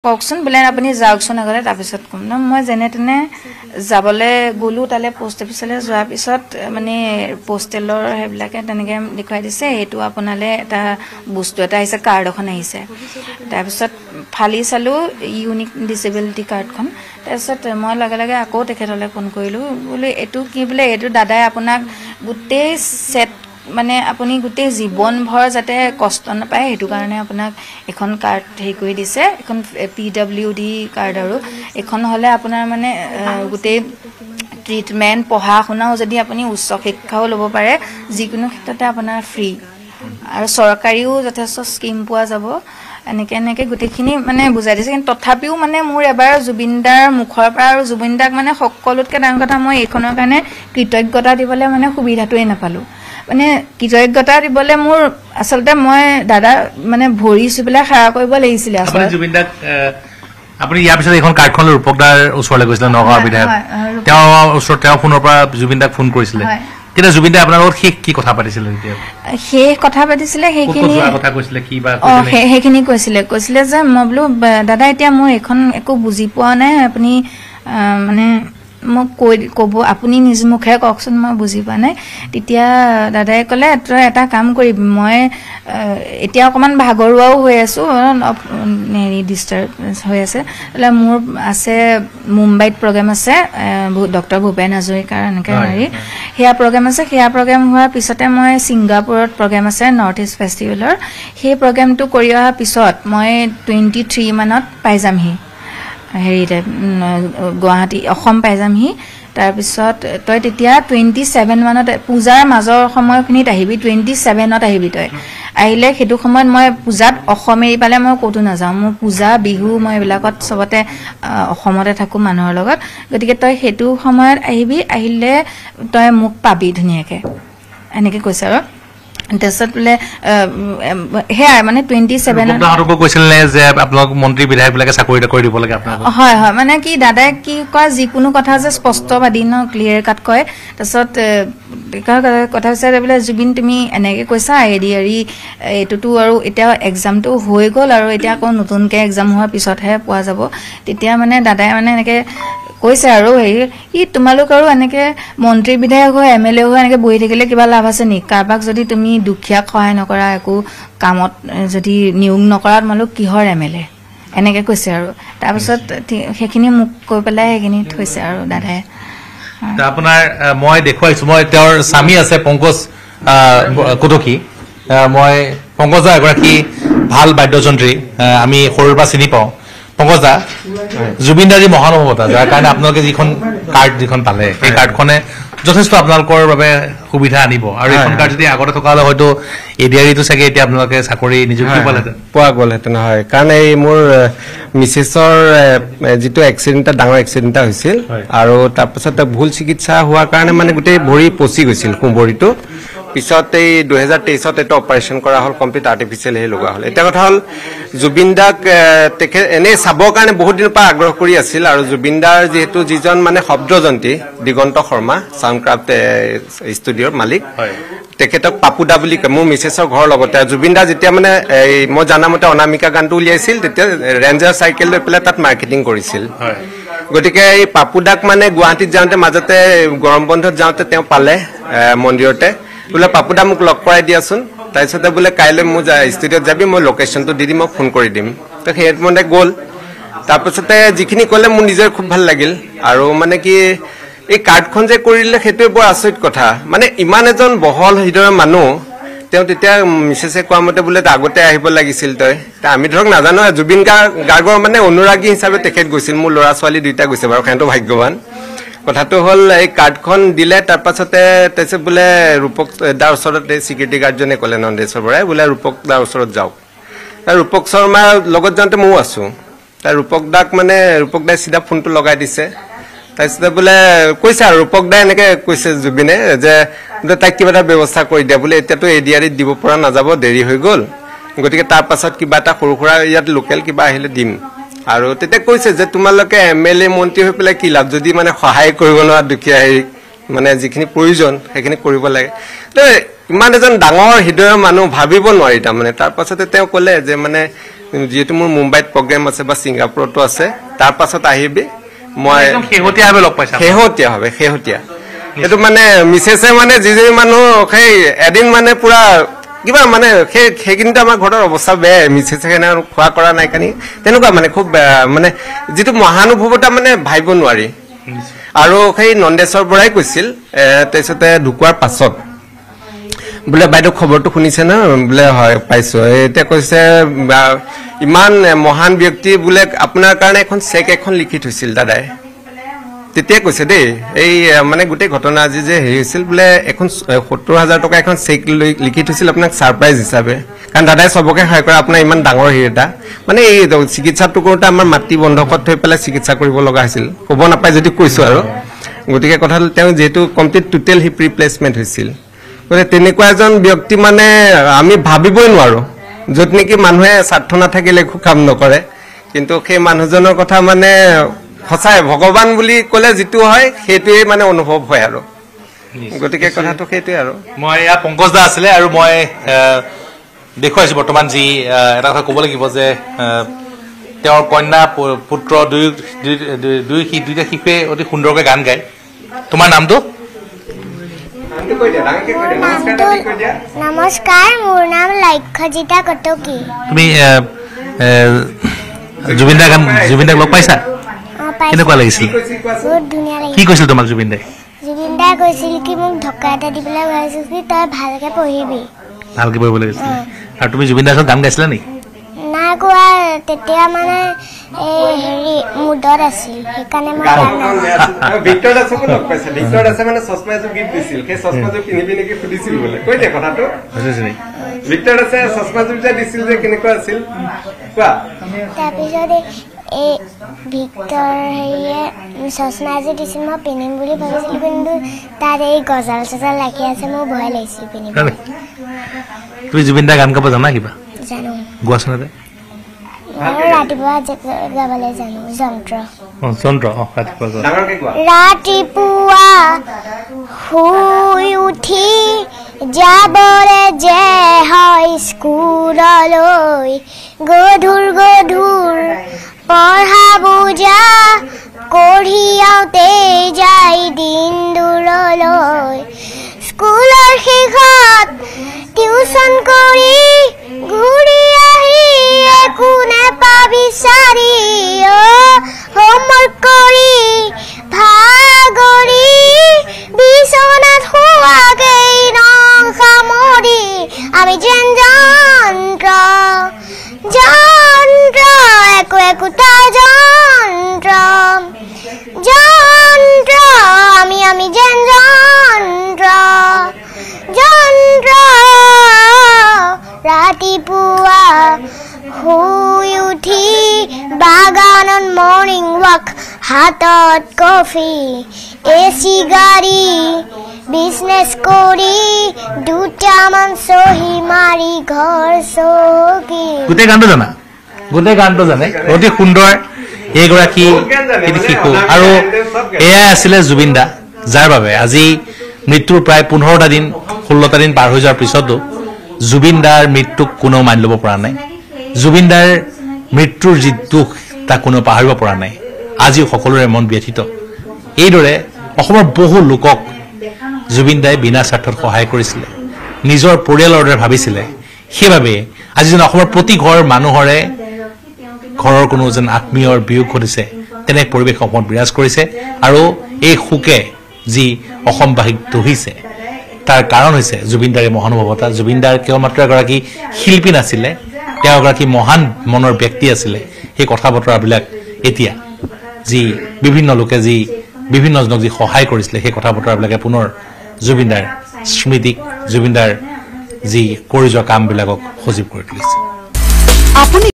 কওকচোন বোলে আপুনি যাওকচোন আগতে তাৰপিছত কম ন মই যেনে তেনে যাবলৈ গ'লো তালে পোষ্ট অফিচলৈ যোৱাৰ পিছত মানে পোষ্টেলৰ সেইবিলাকে তেনেকৈ দেখুৱাই দিছে এইটো আপোনালে এটা বস্তু এটা আহিছে কাৰ্ড এখন আহিছে তাৰপিছত ফালি চালো ইউনিক ডিসেবিলিটি কাৰ্ডখন তাৰপিছত মই লগে লগে আকৌ তেখেতলৈ ফোন কৰিলো বোলে এইটো কি বোলে এইটো দাদাই আপোনাক গোটেই সেট মানে আপুনি গোটেই জীৱন ভৰ যাতে কষ্ট নাপায় হেতু কাৰণে আপোনাক এখন কাৰ্ড হেই কৰি দিছে এখন PWD কাৰ্ড আৰু এখন হলে আপোনাৰ মানে গোটেই ট্ৰিটমেন্ট পঢ়া শুনাও যদি আপুনি উচ্চ শিক্ষাও ল'ব পাৰে যিকোনো ক্ষেত্ৰতে আপোনাৰ ফ্ৰী আৰু চৰকাৰীও যথেষ্ট স্কিম পোৱা যাব এনেকে গোটেইখিনি মানে বুজাই দিছে কিন্তু তথাপিও মানে মোৰ এবাৰ জুবিনদাৰ মুখৰ পৰা আৰু জুবিনদাক মানে সকলোতকৈ ডাঙৰ কথা মই এইখনৰ কাৰণে কৃতজ্ঞতা দিবলৈ মানে সুবিধাটোই নাপালো মানে কৃতজ্ঞতা দিবলৈ মোৰ আসলতে মই দাদা মানে ভৰিছো বলে খাৰা কৰিব লাগিছিল আপুনি জুবিনদাক আপুনি ইয়াৰ পিছত এখন কাৰ্ডখন ৰূপকদাৰ ওচৰলৈ গৈছিল নগাঁও বিধায়ক তেওঁ ওচৰত তেওঁ ফোনৰ পৰা জুবিনদাক ফোন কৰিছিলে কিন্তু জুবিনদা আপোনাৰ লগত কি কথা পাতিছিল তেতিয়া সেই কথা পাতিছিলে সেইখিনি কথা কৈছিলে কি বা সেইখিনি কৈছিলে যে মই বলো দাদা এতিয়া মই এখন একো বুজি পোৱা নাই আপুনি মানে মই কব আপুনি নিজ মুখে কওকচোন মই বুজি পোৱা নাই তেতিয়া দাদাই ক'লে তই এটা কাম কৰিবি মই এতিয়া অকমান ভাগৰুৱাও হৈ আছো নেৰি ডিস্টাৰ্ব হৈ আছে মোৰ আছে মুম্বাইত প্ৰগ্ৰাম আছে ডক্টৰ ভূপেন হাজৰিকাৰ এনেকৈ হেৰি সেয়া প্ৰগ্ৰাম আছে সেয়া প্ৰগ্ৰাম হোৱাৰ পিছতে মই ছিংগাপুৰত প্ৰগ্ৰাম আছে নৰ্থ ইষ্ট ফেষ্টিভেলৰ সেই প্ৰগ্ৰামটো কৰি অহাৰ পিছত মই 23 মানত পাই যামহি হেৰিতে গুৱাহাটী অসম পাই যামহি তাৰপিছত তই তেতিয়া 27 মানত পূজাৰ মাজৰ সময়খিনিত আহিবি 27ত আহিবি তই আহিলে সেইটো সময়ত মই পূজাত অসম এৰি পালে মই ক'তো নাযাওঁ মোৰ পূজা বিহু মই এইবিলাকত চবতে অসমতে থাকো মানুহৰ লগত গতিকে তই সেইটো সময়ত আহিবি আহিলে তই মোক পাবি ধুনীয়াকে এনেকে কৈছে আৰু তাৰপিছত বোলে হেয়া মানে 27 কৈছিলে যে আপোনাক মন্ত্ৰী বিধায়কবিলাকে চাকৰি কৰি দিব লাগে আপোনাক হয় হয় মানে কি দাদাই কি কয় যিকোনো কথা যে স্পষ্টবাদী ন ক্লিয়াৰ কাট কয় তাৰপিছত কথা হৈছে বোলে জুবিন তুমি এনেকে কৈছা এৰি এইটোতো আৰু এতিয়া এক্সামটো হৈ গ'ল আৰু এতিয়া আকৌ নতুনকে এক্সাম হোৱাৰ পিছতহে পোৱা যাব তেতিয়া মানে দাদাই মানে এনেকে কৈছে আৰু ই তোমালোক আৰু এনেকে মন্ত্ৰী বিধায়ক হৈ MLA হৈ এনেকে বহি থাকিলে কিবা লাভ আছে নি কাৰবাক যদি তুমি দুখীয়াক সহায় নকৰা একো কামত যদি নিয়োগ নকৰা তোমালোক কিহৰ MLA এনেকে কৈছে আৰু তাৰপিছত সেইখিনি মোক কৈ পেলাই সেইখিনি থৈছে আৰু দাদাই আপোনাৰ মই দেখুৱাইছো মই তেওঁৰ স্বামী আছে পংকজ কুটকী মই পংকজ দা এগৰাকী ভাল বাদ্যযন্ত্ৰী আমি সৰুৰ পৰা চিনি পাওঁ পংকজ দা জুবিনদাৰ যি মহানুভৱতা যাৰ কাৰণে আপোনালোকে যিখন কাৰ্ড যিখন পালে সেই কাৰ্ডখনে যথেষ্ট আপোনালোকৰ বাবে সুবিধা আনিব আৰু এইখন কাৰ্ড যদি আগতে থকা হলে হয়তো এডিআৰিটো চাগে এতিয়া আপোনালোকে চাকৰি নিযুক্তি পোৱা গ'লহেঁতেন হয় কাৰণ এই মোৰ মিছেছৰ যিটো এক্সিডেণ্ট ডাঙৰ এক্সিডেণ্ট হৈছিল আৰু তাৰপিছত ভুল চিকিৎসা হোৱাৰ কাৰণে মানে গোটেই ভৰি পচি গৈছিল সোঁভৰিটো পিছত এই 2023ত এটা অপাৰেশ্যন কৰা হল কমপ্লিট আৰ্টিফিচিয়েল হে লগা হল এটা কথা হল জুবিনদাক তেখেত এনে চাবৰ কাৰণে বহুত দিনৰ পৰা আগ্ৰহ কৰি আছিল আৰু জুবিনদাৰ যেহেতু যিজন মানে শব্দযন্ত্ৰী দিগন্ত শৰ্মা সাউণ্ডক্ৰাফ্ট ষ্টুডিঅ'ৰ মালিক তেখেতক পাপুদা বুলি কয় মোৰ মিছেছৰ ঘৰৰ লগতে জুবিনদা যেতিয়া মানে মই জানামতে অনামিকা গানটো উলিয়াইছিল তেতিয়া ৰেঞ্জাৰ চাইকেল লৈ পেলাই তাত মাৰ্কেটিং কৰিছিল গতিকে এই পাপুদাক মানে গুৱাহাটীত যাওঁতে মাজতে গৰম বন্ধত যাওঁতে তেওঁ পালে মন্দিৰতে বোলে পাপুদা মোক লগ কৰাই দিয়াচোন তাৰপিছতে বোলে কাইলৈ মোৰ ষ্টুডিঅ'ত যাবি মই লোকেশ্যনটো দি দিম মই ফোন কৰি দিম তো সেই মতে গ'ল তাৰপিছতে যিখিনি ক'লে মোৰ নিজৰ খুব ভাল লাগিল আৰু মানে কি এই কাৰ্ডখন যে কৰিলে সেইটোৱে বৰ আচৰিত কথা মানে ইমান এজন বহল হৃদয়ৰ মানুহ তেওঁ তেতিয়া মিছেছে কোৱা মতে বোলে আগতে আহিব লাগিছিল তই আমি ধৰক নাজানো জুবিন গাৰ্গৰ মানে অনুৰাগী হিচাপে তেখেত গৈছিল মোৰ ল'ৰা ছোৱালী দুইটা গৈছে বাৰু সিহঁতো ভাগ্যৱান কথাটো হল এই কাৰ্ডখন দিলে তাৰপাছতে তাৰপিছত বোলে ৰূপক দাৰ ওচৰত চিকিউৰিটি গাৰ্ডজনে ক'লে নন্দেশ্বৰ বৰাই বোলে ৰূপক দাৰ ওচৰত যাওক ৰূপক শৰ্মাৰ লগত যাওঁতে ময়ো আছো তাৰ ৰূপক দাক মানে ৰূপক দাই চিধা ফোনটো লগাই দিছে তাৰপিছতে বোলে কৈছে আৰু ৰূপক দাই এনেকে কৈছে জুবিনে যে তাইক কিবা এটা ব্যৱস্থা কৰি দিয়া বোলে এতিয়াতো এডিআৰিত দিব পৰা নাযাব দেৰি হৈ গ'ল গতিকে তাৰ পাছত কিবা এটা সৰু সুৰা ইয়াত লোকেল কিবা আহিলে দিম আৰু তেতিয়া কৈছে যে তোমালোকে MLA মন্ত্ৰী হৈ পেলাই কি লাভ যদি মানে সহায় কৰিব নোৱাৰা দুখীয়া হেৰিক মানে যিখিনি প্ৰয়োজন সেইখিনি কৰিব লাগে তো ইমান এজন ডাঙৰ হৃদয়ৰ মানুহ ভাবিব নোৱাৰি তাৰমানে তাৰ পাছতে তেওঁ ক'লে যে মানে যিহেতু মোৰ মুম্বাইত প্ৰগ্ৰেম আছে বা ছিংগাপুৰতো আছে তাৰ পাছত আহিবি মই শেহতীয়াভাৱে লগ পাইছা শেহতীয়া এইটো মানে মিছেছে মানে যিজনী মানুহ সেই এদিন মানে পুৰা কিবা মানে সেইখিনিতে আমাৰ ঘৰৰ অৱস্থা বেয়া মিছেছে খোৱা কৰা নাই কানি তেনেকুৱা মানে খুব মানে যিটো মহানুভৱতা মানে ভাবিব নোৱাৰি আৰু সেই নন্দেশ্বৰ বৰাই কৈছিল তাৰপিছতে ঢুকোৱাৰ পাছত বোলে বাইদেউ খবৰটো শুনিছে ন বোলে হয় পাইছো এতিয়া কৈছে ইমান মহান ব্যক্তি বোলে আপোনাৰ কাৰণে এখন চেক এখন লিখি থৈছিল দাদাই তেতিয়া কৈছে দেই এই মানে গোটেই ঘটনা আজি যে হেৰি হৈছিল বোলে এখন ৭০,০০০ টকা এখন চেক লিখি থৈছিল আপোনাক ছাৰপ্ৰাইজ হিচাপে কাৰণ দাদাই চবকে সহায় কৰে আপোনাৰ ইমান ডাঙৰ হেৰি এটা মানে এই চিকিৎসাটো কৰোঁতে আমাৰ মাটি বন্ধকত থৈ পেলাই চিকিৎসা কৰিব লগা হৈছিল ক'ব নাপায় যদি কৈছোঁ আৰু গতিকে কথাটো তেওঁ যিহেতু কমপ্লিট টোটেল হিপ ৰিপ্লেচমেণ্ট হৈছিল গতিকে তেনেকুৱা এজন ব্যক্তি মানে আমি ভাবিবই নোৱাৰোঁ য'ত নেকি মানুহে স্বাৰ্থ নাথাকিলে একো কাম নকৰে কিন্তু সেই মানুহজনৰ কথা মানে সঁচাই ভগৱান বুলি ক'লে যিটো হয় সেইটোৱে মানে অনুভৱ হয় আৰু গতিকে কথাটো সেইটোৱে আৰু মই এয়া পংকজ দা আছিলে আৰু মই দেখুৱাইছোঁ বৰ্তমান যি এটা কথা ক'ব লাগিব যে তেওঁৰ কন্যা পুত্ৰ দুইটা শিশুৱে অতি সুন্দৰকৈ গান গায় তোমাৰ নামটো নমস্কাৰ মোৰ নাম লক্ষ্যজিতা কটকী তুমি জুবিনদাক লগ পাইছা কেনেকুৱা লাগিছিল বহুত ধুনীয়া লাগিছিল কি কৈছিল তোমাক জুবিনদাই কৈছিল কি মোক ঢকা এটা দি পেলাই কৈছিল কি তই ভালকে পঢ়িব লাগিছিল আৰু তুমি জুবিনদাৰ গান গাইছিলা নেকি নাই কোৱা তেতিয়া মানে হেৰি মুডত আছিল সেইকাৰণে মই ভিক্টৰ দাসকো লগ পাইছে ভিক্টৰ দাসে মানে চশমা এযোৰ গিফ্ট দিছিল সেই চশমাযোৰ কিনিবি নেকি সুধিছিল বোলে কৈ দে কথাটো ভিক্টৰ দাসে চশমাযোৰ যে দিছিল যে কেনেকুৱা আছিল কোৱা তাৰপিছত এই ভিক্টৰ হেৰিয়ে চশমা এযোৰ দিছিল মই পিন্ধিম বুলি ভাবিছিলোঁ কিন্তু তাত এই গজাল চজাল লাগি আছে মোৰ ভয় লাগিছিল পিন্ধিব তুমি জুবিনদাৰ গান গাব জানা কিবা জানো গোৱাচোন ৰাতিপুৱা গাবলৈ জানো ৰাতিপুৱা শুই উঠি যাবৰে যে হয় স্কুললৈ গধুৰ পঢ়া বুজা কঢ়িয়াওঁতে যায় দিন দূৰলৈ স্কুলৰ শেষত টিউচন কৰি ঘূৰি আহি একো নেপাবি বিচাৰি হোমৱৰ্ক কৰি ভাগৰি বিচনাত শুৱাগৈ ৰং সামৰি আমি যেন যন্ত্ৰ একোটা যন্ত্ৰ আমি যেন যন্ত্ৰ ৰাতিপুৱা শুই উঠি বাগানত মৰ্ণিং ৱাক হাতত কফি এচি গাড়ী বিজনেছ কৰি দুটামান চহী মাৰি ঘৰ চকী গোটেই গানটো জানে অতি সুন্দৰ এইগৰাকী শিশু আৰু এয়াই আছিলে জুবিন দা যাৰ বাবে আজি মৃত্যুৰ প্ৰায় 15টা দিন 16টা দিন পাৰ হৈ যোৱাৰ পিছতো জুবিন দাৰ মৃত্যুক কোনেও মানি ল'ব পৰা নাই জুবিন দাৰ মৃত্যুৰ যি দুখ তাক কোনেও পাহৰিব পৰা নাই আজিও সকলোৰে মন ব্যথিত এইদৰে অসমৰ বহু লোকক জুবিন দাই বিনা স্বাৰ্থত সহায় কৰিছিলে নিজৰ পৰিয়ালৰ দৰে ভাবিছিলে সেইবাবে আজি যেন অসমৰ প্ৰতি ঘৰ মানুহৰে ঘৰৰ কোনো যেন আত্মীয়ৰ বিয়োগ ঘটিছে তেনে পৰিৱেশ অসমত বিৰাজ কৰিছে আৰু এই শোকে যি অসমবাসীক দহিছে তাৰ কাৰণ হৈছে জুবিন দাৰ মহানুভৱতা জুবিন দাৰ কেৱল মাত্ৰ এগৰাকী শিল্পী নাছিলে তেওঁ এগৰাকী মহান মনৰ ব্যক্তি আছিলে সেই কথা বতৰাবিলাক এতিয়া যি বিভিন্ন লোকে যি বিভিন্নজনক যি সহায় কৰিছিলে সেই কথা বতৰাবিলাকে পুনৰ জুবিন দাৰ স্মৃতিক জুবিন দাৰ যি কৰি যোৱা কামবিলাকক সজীৱ কৰি তুলিছে।